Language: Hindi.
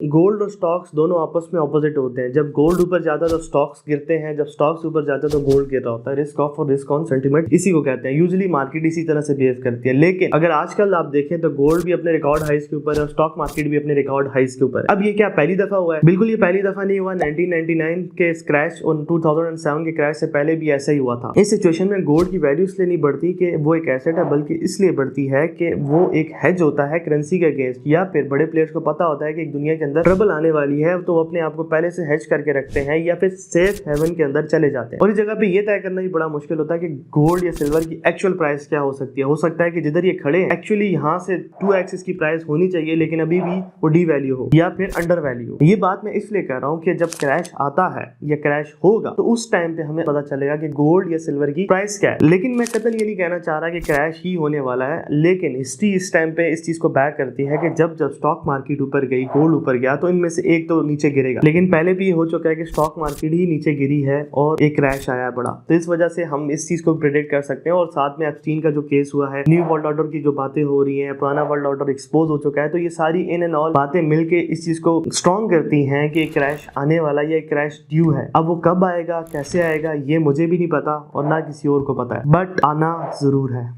गोल्ड और स्टॉक्स दोनों आपस में ऑपोजिट होते हैं। जब गोल्ड ऊपर जाता है तो स्टॉक्स गिरते हैं, जब स्टॉक्स ऊपर जाते हैं तो गोल्ड गिर रहा होता है। रिस्क ऑफ और रिस्क ऑन सेंटीमेंट इसी को कहते हैं। यूजुअली मार्केट इसी तरह से बिहेव करती है। लेकिन अगर आजकल आप देखें तो गोल्ड भी अपने रिकॉर्ड हाइज के ऊपर है और स्टॉक मार्केट भी अपने रिकॉर्ड हाइज के ऊपर है। अब ये क्या पहली दफा हुआ है? बिल्कुल ये पहली दफा नहीं हुआ। 1999 के क्रैश और 2007 के क्रैश से पहले भी ऐसा ही हुआ था। इस सिचुएशन में गोल्ड की वैल्यू इसलिए नहीं बढ़ती कि वो एक एसेट है, बल्कि इसलिए बढ़ती है कि वो एक हेज होता है करेंसी के अगेंस्ट। या फिर बड़े प्लेयर्स को पता होता है कि एक दुनिया के अंदर ट्रबल आने वाली है तो वो अपने आप को पहले से हेज करके रखते हैं या फिर सेफ हेवन के अंदर चले जाते हैं। और इस जगह पे ये तय करना भी बड़ा मुश्किल होता है कि गोल्ड या सिल्वर की एक्चुअल प्राइस क्या हो सकती है। हो सकता है कि जिधर ये खड़े हैं एक्चुअली यहाँ से 2x इसकी प्राइस होनी चाहिए, लेकिन अभी भी वो डी वैल्यू हो या फिर अंडर वैल्यू हो। ये बात मैं इसलिए कह रहा हूँ कि जब क्रैश आता है या क्रैश होगा तो उस टाइम पे हमें पता चलेगा कि गोल्ड या सिल्वर की प्राइस क्या है। लेकिन मैं कतई ये नहीं कहना चाह रहा कि क्रैश ही होने वाला है, लेकिन हिस्ट्री इस टाइम पे इस चीज को बैक करती है कि जब जब स्टॉक मार्केट ऊपर गई, गोल्ड ऊपर गया, तो इनमें से एक तो नीचे गिरेगा। लेकिन पहले भी हो चुका है कि स्टॉक मार्केट ही नीचे गिरी है और एक क्रैश आया बड़ा। तो इस वजह से हम इस चीज को प्रेडिक्ट कर सकते हैं। और साथ में एप्स्टीन का जो केस हुआ है, न्यू वर्ल्ड ऑर्डर की जो बातें हो रही है, पुराना वर्ल्ड ऑर्डर एक्सपोज हो चुका है, तो ये सारी इन एंड ऑल बातें मिलके इस चीज को स्ट्रॉन्ग करती हैं कि क्रैश आने वाला या क्रैश ड्यू है। अब वो कब आएगा, कैसे आएगा, ये मुझे भी नहीं पता और ना किसी और को पता है, बट आना जरूर है।